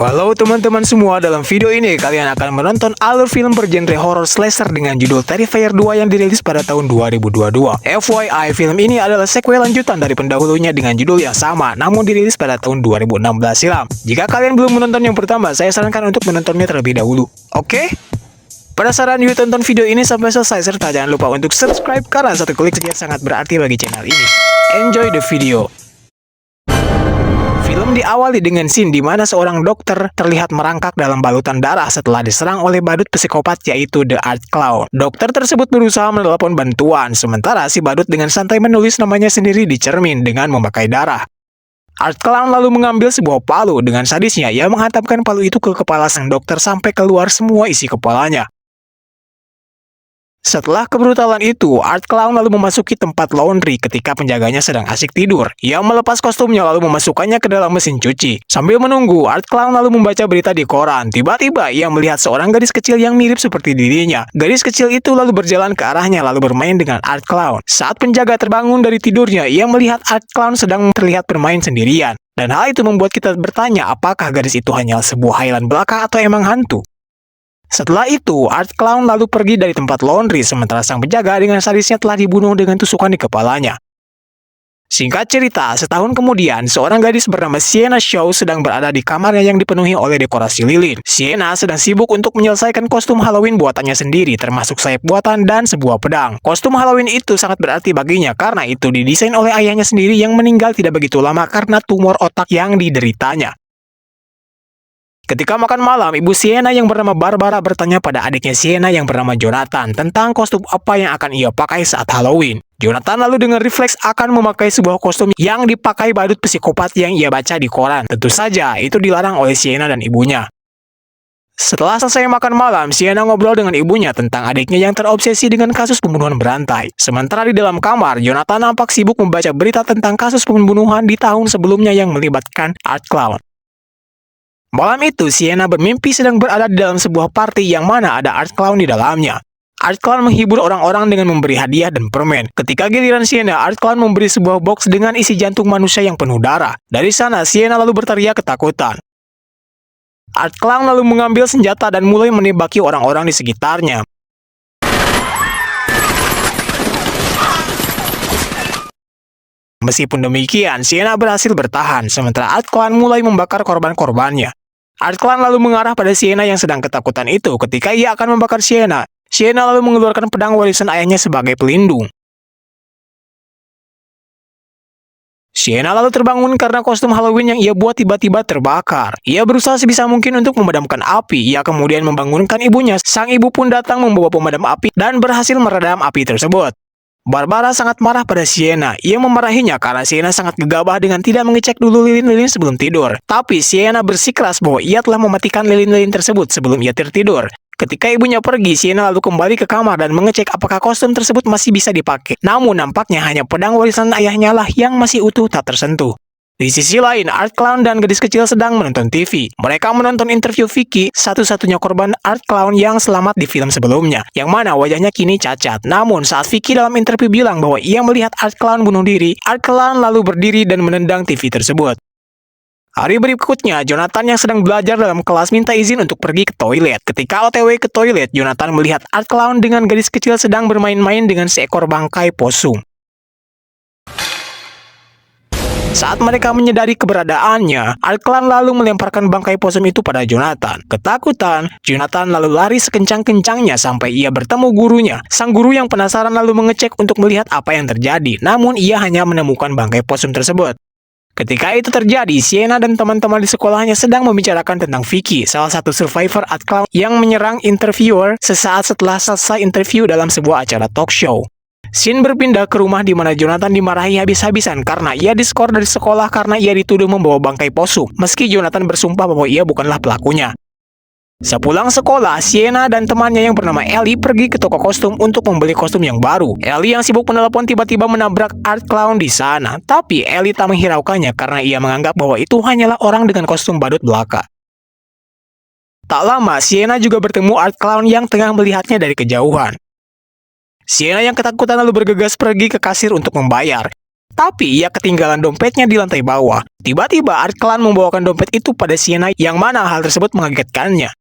Halo teman-teman semua, dalam video ini kalian akan menonton alur film bergenre horror slasher dengan judul Terrifier 2 yang dirilis pada tahun 2022. FYI, film ini adalah sequel lanjutan dari pendahulunya dengan judul yang sama, namun dirilis pada tahun 2016 silam. Jika kalian belum menonton yang pertama, saya sarankan untuk menontonnya terlebih dahulu. Oke? Penasaran? Yuk tonton video ini sampai selesai, serta jangan lupa untuk subscribe karena satu klik saja sangat berarti bagi channel ini. Enjoy the video. Film diawali dengan scene di mana seorang dokter terlihat merangkak dalam balutan darah setelah diserang oleh badut psikopat yaitu The Art Clown. Dokter tersebut berusaha menelepon bantuan, sementara si badut dengan santai menulis namanya sendiri di cermin dengan memakai darah. Art Clown lalu mengambil sebuah palu, dengan sadisnya ia menghantamkan palu itu ke kepala sang dokter sampai keluar semua isi kepalanya. Setelah kebrutalan itu, Art Clown lalu memasuki tempat laundry ketika penjaganya sedang asik tidur. Ia melepas kostumnya lalu memasukkannya ke dalam mesin cuci. Sambil menunggu, Art Clown lalu membaca berita di koran. Tiba-tiba ia melihat seorang gadis kecil yang mirip seperti dirinya. Gadis kecil itu lalu berjalan ke arahnya lalu bermain dengan Art Clown. Saat penjaga terbangun dari tidurnya, ia melihat Art Clown sedang terlihat bermain sendirian. Dan hal itu membuat kita bertanya apakah gadis itu hanya sebuah hayalan belaka atau emang hantu. Setelah itu, Art Clown lalu pergi dari tempat laundry sementara sang penjaga dengan sadisnya telah dibunuh dengan tusukan di kepalanya. Singkat cerita, setahun kemudian, seorang gadis bernama Sienna Shaw sedang berada di kamarnya yang dipenuhi oleh dekorasi lilin. Sienna sedang sibuk untuk menyelesaikan kostum Halloween buatannya sendiri, termasuk sayap buatan dan sebuah pedang. Kostum Halloween itu sangat berarti baginya karena itu didesain oleh ayahnya sendiri yang meninggal tidak begitu lama karena tumor otak yang dideritanya. Ketika makan malam, ibu Sienna yang bernama Barbara bertanya pada adiknya Sienna yang bernama Jonathan tentang kostum apa yang akan ia pakai saat Halloween. Jonathan lalu dengan refleks akan memakai sebuah kostum yang dipakai badut psikopat yang ia baca di koran. Tentu saja, itu dilarang oleh Sienna dan ibunya. Setelah selesai makan malam, Sienna ngobrol dengan ibunya tentang adiknya yang terobsesi dengan kasus pembunuhan berantai. Sementara di dalam kamar, Jonathan nampak sibuk membaca berita tentang kasus pembunuhan di tahun sebelumnya yang melibatkan Art Clown. Malam itu, Sienna bermimpi sedang berada di dalam sebuah party yang mana ada Art Clown di dalamnya. Art Clown menghibur orang-orang dengan memberi hadiah dan permen. Ketika giliran Sienna, Art Clown memberi sebuah box dengan isi jantung manusia yang penuh darah. Dari sana, Sienna lalu berteriak ketakutan. Art Clown lalu mengambil senjata dan mulai menembaki orang-orang di sekitarnya. Meskipun demikian, Sienna berhasil bertahan, sementara Art Clown mulai membakar korban-korbannya. Art Clown lalu mengarah pada Sienna yang sedang ketakutan itu. Ketika ia akan membakar Sienna, Sienna lalu mengeluarkan pedang warisan ayahnya sebagai pelindung. Sienna lalu terbangun karena kostum Halloween yang ia buat tiba-tiba terbakar. Ia berusaha sebisa mungkin untuk memadamkan api. Ia kemudian membangunkan ibunya. Sang ibu pun datang membawa pemadam api dan berhasil meredam api tersebut. Barbara sangat marah pada Sienna. Ia memarahinya karena Sienna sangat gegabah dengan tidak mengecek dulu lilin-lilin sebelum tidur. Tapi Sienna bersikeras bahwa ia telah mematikan lilin-lilin tersebut sebelum ia tertidur. Ketika ibunya pergi, Sienna lalu kembali ke kamar dan mengecek apakah kostum tersebut masih bisa dipakai. Namun nampaknya hanya pedang warisan ayahnya lah yang masih utuh tak tersentuh. Di sisi lain, Art Clown dan gadis kecil sedang menonton TV. Mereka menonton interview Vicky, satu-satunya korban Art Clown yang selamat di film sebelumnya, yang mana wajahnya kini cacat. Namun, saat Vicky dalam interview bilang bahwa ia melihat Art Clown bunuh diri, Art Clown lalu berdiri dan menendang TV tersebut. Hari berikutnya, Jonathan yang sedang belajar dalam kelas minta izin untuk pergi ke toilet. Ketika OTW ke toilet, Jonathan melihat Art Clown dengan gadis kecil sedang bermain-main dengan seekor bangkai posum. Saat mereka menyadari keberadaannya, Art Clown lalu melemparkan bangkai posum itu pada Jonathan. Ketakutan, Jonathan lalu lari sekencang-kencangnya sampai ia bertemu gurunya. Sang guru yang penasaran lalu mengecek untuk melihat apa yang terjadi, namun ia hanya menemukan bangkai posum tersebut. Ketika itu terjadi, Sienna dan teman-teman di sekolahnya sedang membicarakan tentang Vicky, salah satu survivor Art Clown yang menyerang interviewer sesaat setelah selesai interview dalam sebuah acara talk show. Scene berpindah ke rumah di mana Jonathan dimarahi habis-habisan karena ia diskor dari sekolah karena ia dituduh membawa bangkai posum, meski Jonathan bersumpah bahwa ia bukanlah pelakunya. Sepulang sekolah, Sienna dan temannya yang bernama Ellie pergi ke toko kostum untuk membeli kostum yang baru. Ellie yang sibuk menelepon tiba-tiba menabrak Art Clown di sana, tapi Ellie tak menghiraukannya karena ia menganggap bahwa itu hanyalah orang dengan kostum badut belaka. Tak lama, Sienna juga bertemu Art Clown yang tengah melihatnya dari kejauhan. Sienna yang ketakutan lalu bergegas pergi ke kasir untuk membayar. Tapi ia ketinggalan dompetnya di lantai bawah. Tiba-tiba Art Clown membawakan dompet itu pada Sienna yang mana hal tersebut mengagetkannya.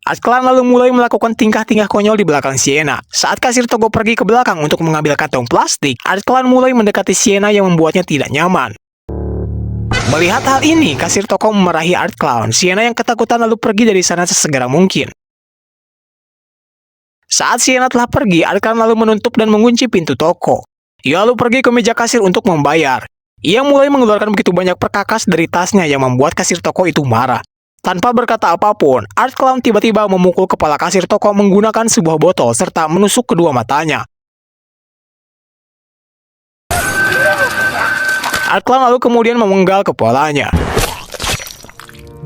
Art Clown lalu mulai melakukan tingkah-tingkah konyol di belakang Sienna. Saat kasir toko pergi ke belakang untuk mengambil kantong plastik, Art Clown mulai mendekati Sienna yang membuatnya tidak nyaman. Melihat hal ini, kasir toko memarahi Art Clown. Sienna yang ketakutan lalu pergi dari sana sesegera mungkin. Saat Sienna telah pergi, Art Clown lalu menutup dan mengunci pintu toko. Ia lalu pergi ke meja kasir untuk membayar. Ia mulai mengeluarkan begitu banyak perkakas dari tasnya yang membuat kasir toko itu marah. Tanpa berkata apapun, Art Clown tiba-tiba memukul kepala kasir toko menggunakan sebuah botol serta menusuk kedua matanya. Art Clown lalu kemudian memenggal kepalanya.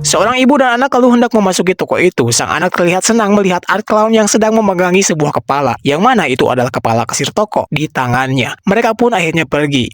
Seorang ibu dan anak lalu hendak memasuki toko itu. Sang anak terlihat senang melihat Art Clown yang sedang memegangi sebuah kepala, yang mana itu adalah kepala kasir toko di tangannya. Mereka pun akhirnya pergi.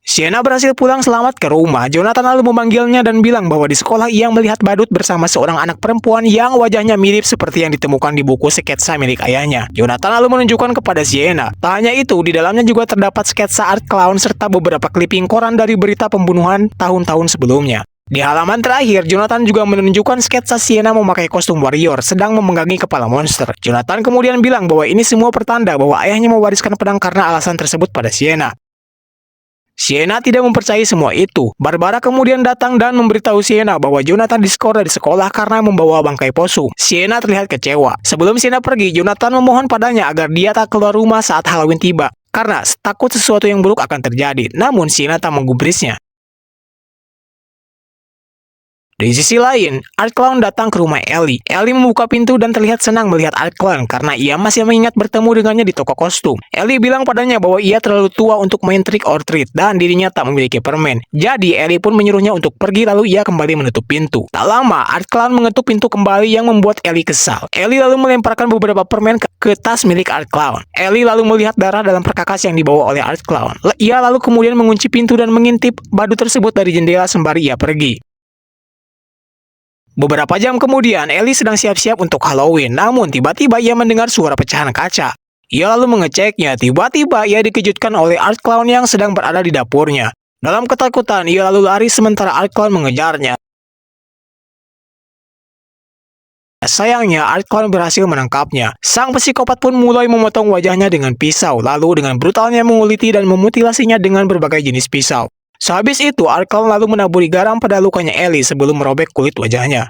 Sienna berhasil pulang selamat ke rumah. Jonathan lalu memanggilnya dan bilang bahwa di sekolah ia melihat badut bersama seorang anak perempuan yang wajahnya mirip seperti yang ditemukan di buku sketsa milik ayahnya. Jonathan lalu menunjukkan kepada Sienna. Tak hanya itu, di dalamnya juga terdapat sketsa Art Clown serta beberapa kliping koran dari berita pembunuhan tahun-tahun sebelumnya. Di halaman terakhir, Jonathan juga menunjukkan sketsa Sienna memakai kostum warrior sedang memegangi kepala monster. Jonathan kemudian bilang bahwa ini semua pertanda bahwa ayahnya mewariskan pedang karena alasan tersebut pada Sienna. Sienna tidak mempercayai semua itu. Barbara kemudian datang dan memberitahu Sienna bahwa Jonathan diskor dari sekolah karena membawa bangkai possum. Sienna terlihat kecewa. Sebelum Sienna pergi, Jonathan memohon padanya agar dia tak keluar rumah saat Halloween tiba, karena takut sesuatu yang buruk akan terjadi. Namun Sienna tak menggubrisnya. Di sisi lain, Art Clown datang ke rumah Ellie. Ellie membuka pintu dan terlihat senang melihat Art Clown karena ia masih mengingat bertemu dengannya di toko kostum. Ellie bilang padanya bahwa ia terlalu tua untuk main trick or treat dan dirinya tak memiliki permen. Jadi Ellie pun menyuruhnya untuk pergi lalu ia kembali menutup pintu. Tak lama, Art Clown mengetuk pintu kembali yang membuat Ellie kesal. Ellie lalu melemparkan beberapa permen ke tas milik Art Clown. Ellie lalu melihat darah dalam perkakas yang dibawa oleh Art Clown. Ia lalu kemudian mengunci pintu dan mengintip badut tersebut dari jendela sembari ia pergi. Beberapa jam kemudian, Ellie sedang siap-siap untuk Halloween, namun tiba-tiba ia mendengar suara pecahan kaca. Ia lalu mengeceknya, tiba-tiba ia dikejutkan oleh Art Clown yang sedang berada di dapurnya. Dalam ketakutan, ia lalu lari sementara Art Clown mengejarnya. Sayangnya, Art Clown berhasil menangkapnya. Sang psikopat pun mulai memotong wajahnya dengan pisau, lalu dengan brutalnya menguliti dan memutilasinya dengan berbagai jenis pisau. Sehabis itu, Art Clown lalu menaburi garam pada lukanya Ellie sebelum merobek kulit wajahnya.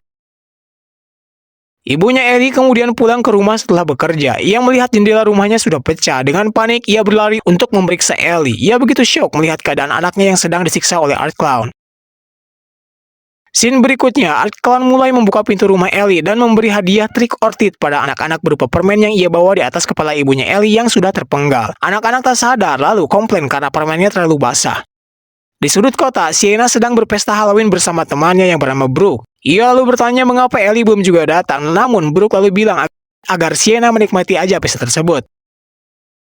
Ibunya Ellie kemudian pulang ke rumah setelah bekerja. Ia melihat jendela rumahnya sudah pecah. Dengan panik, ia berlari untuk memeriksa Ellie. Ia begitu syok melihat keadaan anaknya yang sedang disiksa oleh Art Clown. Scene berikutnya, Art Clown mulai membuka pintu rumah Ellie dan memberi hadiah trick or treat pada anak-anak berupa permen yang ia bawa di atas kepala ibunya Ellie yang sudah terpenggal. Anak-anak tak sadar lalu komplain karena permennya terlalu basah. Di sudut kota, Sienna sedang berpesta Halloween bersama temannya yang bernama Brooke. Ia lalu bertanya mengapa Ellie belum juga datang, namun Brooke lalu bilang agar Sienna menikmati aja pesta tersebut.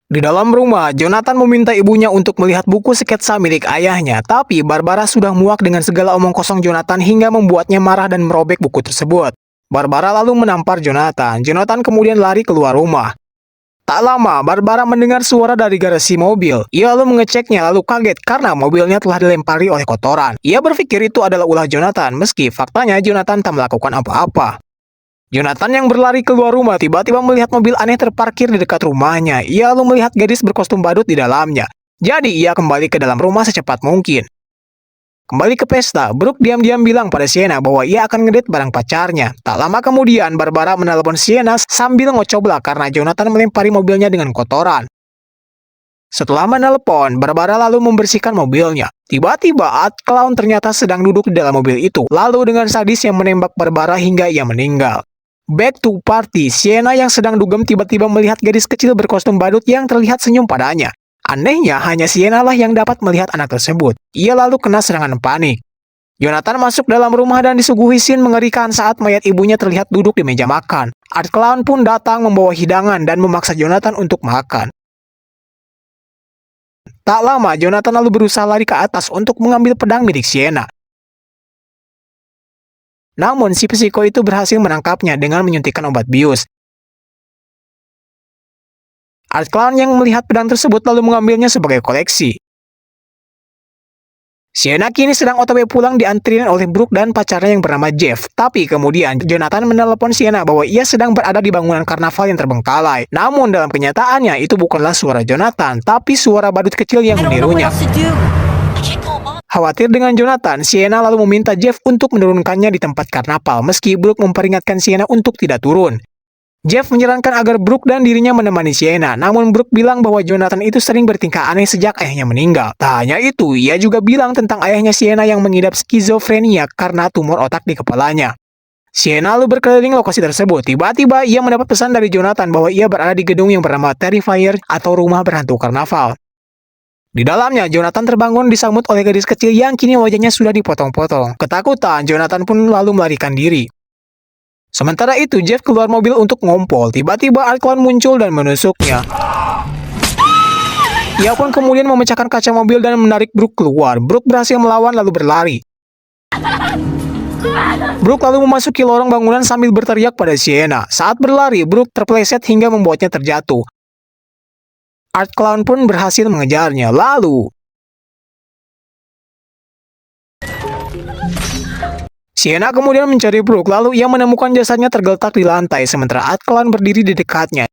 Di dalam rumah, Jonathan meminta ibunya untuk melihat buku sketsa milik ayahnya, tapi Barbara sudah muak dengan segala omong kosong Jonathan hingga membuatnya marah dan merobek buku tersebut. Barbara lalu menampar Jonathan. Jonathan kemudian lari keluar rumah. Tak lama, Barbara mendengar suara dari garasi mobil. Ia lalu mengeceknya lalu kaget karena mobilnya telah dilempari oleh kotoran. Ia berpikir itu adalah ulah Jonathan, meski faktanya Jonathan tak melakukan apa-apa. Jonathan yang berlari keluar rumah tiba-tiba melihat mobil aneh terparkir di dekat rumahnya. Ia lalu melihat gadis berkostum badut di dalamnya. Jadi ia kembali ke dalam rumah secepat mungkin. Kembali ke pesta, Brooke diam-diam bilang pada Sienna bahwa ia akan ngedate bareng pacarnya. Tak lama kemudian, Barbara menelepon Sienna sambil ngocoblak karena Jonathan melempari mobilnya dengan kotoran. Setelah menelepon, Barbara lalu membersihkan mobilnya. Tiba-tiba, Art Clown ternyata sedang duduk di dalam mobil itu, lalu dengan sadis yang menembak Barbara hingga ia meninggal. Back to party, Sienna yang sedang dugem tiba-tiba melihat gadis kecil berkostum badut yang terlihat senyum padanya. Anehnya, hanya Sienna lah yang dapat melihat anak tersebut. Ia lalu kena serangan panik. Jonathan masuk dalam rumah dan disuguhi scene mengerikan saat mayat ibunya terlihat duduk di meja makan. Art Clown pun datang membawa hidangan dan memaksa Jonathan untuk makan. Tak lama, Jonathan lalu berusaha lari ke atas untuk mengambil pedang milik Sienna. Namun, si psiko itu berhasil menangkapnya dengan menyuntikkan obat bius. Art Clown yang melihat pedang tersebut lalu mengambilnya sebagai koleksi. Sienna kini sedang OTW pulang dianterin oleh Brooke dan pacarnya yang bernama Jeff. Tapi kemudian Jonathan menelepon Sienna bahwa ia sedang berada di bangunan karnaval yang terbengkalai. Namun dalam kenyataannya itu bukanlah suara Jonathan, tapi suara badut kecil yang menirunya. Khawatir dengan Jonathan, Sienna lalu meminta Jeff untuk menurunkannya di tempat karnaval meski Brooke memperingatkan Sienna untuk tidak turun. Jeff menyarankan agar Brooke dan dirinya menemani Sienna, namun Brooke bilang bahwa Jonathan itu sering bertingkah aneh sejak ayahnya meninggal. Tak hanya itu, ia juga bilang tentang ayahnya Sienna yang mengidap skizofrenia karena tumor otak di kepalanya. Sienna lalu berkeliling lokasi tersebut. Tiba-tiba ia mendapat pesan dari Jonathan bahwa ia berada di gedung yang bernama Terrifier atau rumah berhantu karnaval. Di dalamnya, Jonathan terbangun disambut oleh gadis kecil yang kini wajahnya sudah dipotong-potong. Ketakutan, Jonathan pun lalu melarikan diri. Sementara itu, Jeff keluar mobil untuk ngompol. Tiba-tiba Art Clown muncul dan menusuknya. Ia pun kemudian memecahkan kaca mobil dan menarik Brooke keluar. Brooke berhasil melawan lalu berlari. Brooke lalu memasuki lorong bangunan sambil berteriak pada Sienna. Saat berlari, Brooke terpeleset hingga membuatnya terjatuh. Art Clown pun berhasil mengejarnya. Lalu Sienna kemudian mencari Brooke, lalu ia menemukan jasadnya tergeletak di lantai, sementara Art Clown berdiri di dekatnya.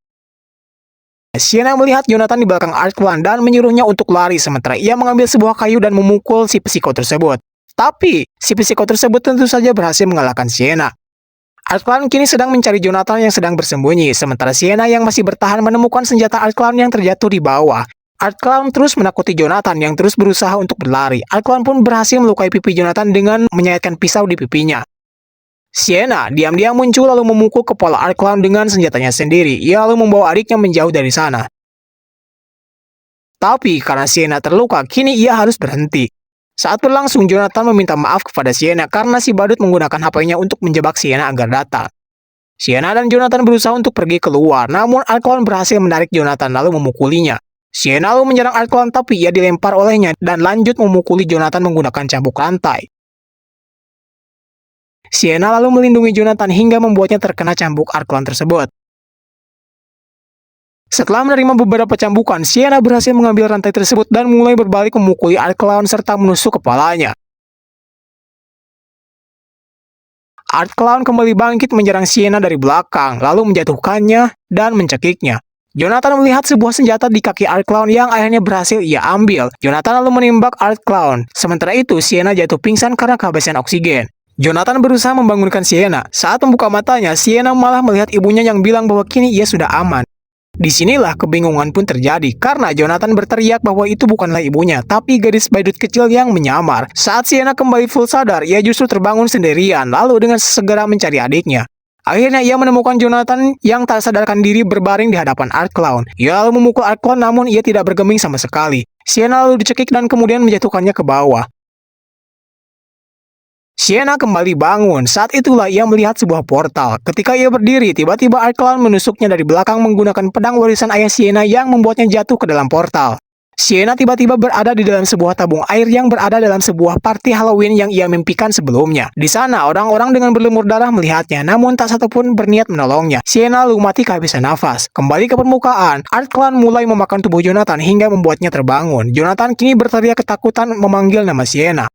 Sienna melihat Jonathan di belakang Art Clown dan menyuruhnya untuk lari, sementara ia mengambil sebuah kayu dan memukul si psiko tersebut. Tapi, si psiko tersebut tentu saja berhasil mengalahkan Sienna. Art Clown kini sedang mencari Jonathan yang sedang bersembunyi, sementara Sienna yang masih bertahan menemukan senjata Art Clown yang terjatuh di bawah. Art Clown terus menakuti Jonathan yang terus berusaha untuk berlari. Art Clown pun berhasil melukai pipi Jonathan dengan menyayatkan pisau di pipinya. Sienna diam-diam muncul lalu memukul kepala Art Clown dengan senjatanya sendiri. Ia lalu membawa adiknya menjauh dari sana. Tapi karena Sienna terluka, kini ia harus berhenti. Saat berlangsung, Jonathan meminta maaf kepada Sienna karena si badut menggunakan HP-nya untuk menjebak Sienna agar datang. Sienna dan Jonathan berusaha untuk pergi keluar, namun Art Clown berhasil menarik Jonathan lalu memukulinya. Sienna lalu menyerang Art Clown tapi ia dilempar olehnya dan lanjut memukuli Jonathan menggunakan cambuk lantai. Sienna lalu melindungi Jonathan hingga membuatnya terkena cambuk Art Clown tersebut. Setelah menerima beberapa cambukan, Sienna berhasil mengambil rantai tersebut dan mulai berbalik memukuli Art Clown serta menusuk kepalanya. Art Clown kembali bangkit menyerang Sienna dari belakang, lalu menjatuhkannya dan mencekiknya. Jonathan melihat sebuah senjata di kaki Art Clown yang akhirnya berhasil ia ambil. Jonathan lalu menembak Art Clown. Sementara itu, Sienna jatuh pingsan karena kehabisan oksigen. Jonathan berusaha membangunkan Sienna. Saat membuka matanya, Sienna malah melihat ibunya yang bilang bahwa kini ia sudah aman. Disinilah kebingungan pun terjadi karena Jonathan berteriak bahwa itu bukanlah ibunya, tapi gadis badut kecil yang menyamar. Saat Sienna kembali full sadar, ia justru terbangun sendirian, lalu dengan segera mencari adiknya. Akhirnya ia menemukan Jonathan yang tak sadarkan diri berbaring di hadapan Art Clown. Ia lalu memukul Art Clown namun ia tidak bergeming sama sekali. Sienna lalu dicekik dan kemudian menjatuhkannya ke bawah. Sienna kembali bangun. Saat itulah ia melihat sebuah portal. Ketika ia berdiri, tiba-tiba Art Clown menusuknya dari belakang menggunakan pedang warisan ayah Sienna yang membuatnya jatuh ke dalam portal. Sienna tiba-tiba berada di dalam sebuah tabung air yang berada dalam sebuah party Halloween yang ia mimpikan sebelumnya. Di sana, orang-orang dengan berlumur darah melihatnya, namun tak satupun berniat menolongnya. Sienna lalu mati kehabisan nafas. Kembali ke permukaan, Art Clown mulai memakan tubuh Jonathan hingga membuatnya terbangun. Jonathan kini berteriak ketakutan memanggil nama Sienna.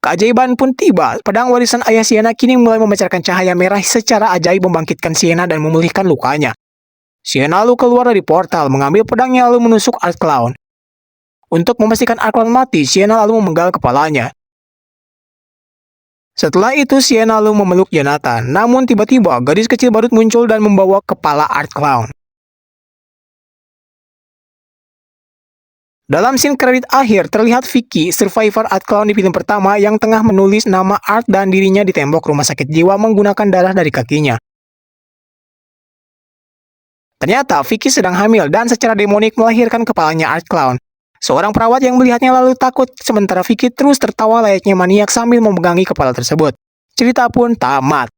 Keajaiban pun tiba. Pedang warisan ayah Sienna kini mulai memancarkan cahaya merah secara ajaib membangkitkan Sienna dan memulihkan lukanya. Sienna lalu keluar dari portal, mengambil pedangnya lalu menusuk Art Clown. Untuk memastikan Art Clown mati, Sienna lalu memenggal kepalanya. Setelah itu, Sienna lalu memeluk Jonathan. Namun tiba-tiba, gadis kecil badut muncul dan membawa kepala Art Clown. Dalam scene kredit akhir, terlihat Vicky, survivor Art Clown di film pertama yang tengah menulis nama Art dan dirinya di tembok rumah sakit jiwa menggunakan darah dari kakinya. Ternyata Vicky sedang hamil dan secara demonik melahirkan kepalanya Art Clown. Seorang perawat yang melihatnya lalu takut, sementara Vicky terus tertawa layaknya maniak sambil memegangi kepala tersebut. Cerita pun tamat.